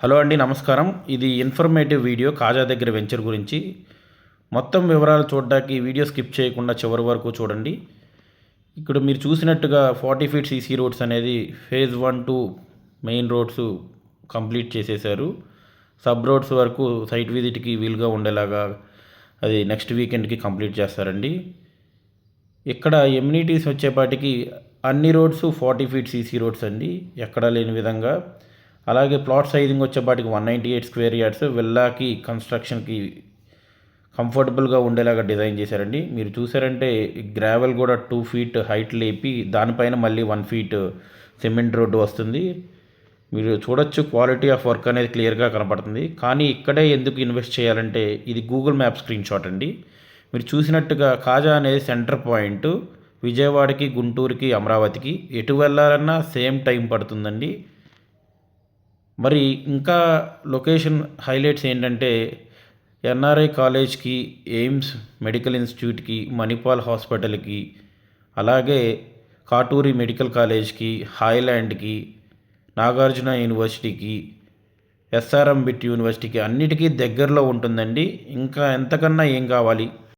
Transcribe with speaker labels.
Speaker 1: Hello అండి, నమస్కారం. ఇది ఇన్ఫర్మేటివ్ వీడియో కాజా దగ్గర వెంచర్ గురించి. మొత్తం వివరాలు చూడడానికి వీడియో స్కిప్ చేయకుండా చివరి వరకు చూడండి. ఇక్కడ మీరు చూసినట్టుగా 40 ఫీట్ సీసీ రోడ్స్ అనేది ఫేజ్ 1 2 మెయిన్ రోడ్స్ కంప్లీట్ చేసేశారు. సబ్ రోడ్స్ వరకు సైట్ విజిట్కి వీలుగా ఉండేలాగా అది నెక్స్ట్ వీకెండ్కి కంప్లీట్ చేస్తారండి. ఇక్కడ ఎమ్యూనిటీస్ వచ్చేపాటికి అన్ని రోడ్స్ 40 ఫీట్ సీసీ రోడ్స్ అండి, ఎక్కడా లేని విధంగా. అలాగే ప్లాట్ సైజింగ్ వచ్చేపాటికి 198 స్క్వేర్ యార్డ్స్ విల్లాకి కన్స్ట్రక్షన్కి కంఫర్టబుల్గా ఉండేలాగా డిజైన్ చేశారండి. మీరు చూసారంటే గ్రావెల్ కూడా 2 ఫీట్ హైట్ లేపి దానిపైన మళ్ళీ 1 ఫీట్ సిమెంట్ రోడ్డు వస్తుంది. మీరు చూడొచ్చు, క్వాలిటీ ఆఫ్ వర్క్ అనేది క్లియర్గా కనపడుతుంది. కానీ ఇక్కడే ఎందుకు ఇన్వెస్ట్ చేయాలంటే ఇది గూగుల్ మ్యాప్ స్క్రీన్ షాట్ అండి. మీరు చూసినట్టుగా కాజా అనేది సెంటర్ పాయింట్. విజయవాడకి, గుంటూరుకి, అమరావతికి ఎటు వెళ్ళాలన్నా సేమ్ టైం పడుతుందండి. మరి ఇంకా లొకేషన్ హైలైట్స్ ఏంటంటే ఎన్ఆర్ఐ కాలేజ్కి, ఎయిమ్స్ మెడికల్ ఇన్స్టిట్యూట్కి, మణిపాల్ హాస్పిటల్కి, అలాగే కాటూరి మెడికల్ కాలేజ్కి, హాయ్లాండ్కి, నాగార్జున యూనివర్సిటీకి, ఎస్ఆర్ఎం బిట్ యూనివర్సిటీకి అన్నిటికీ దగ్గరలో ఉంటుందండి. ఇంకా ఎంతకన్నా ఏం కావాలి?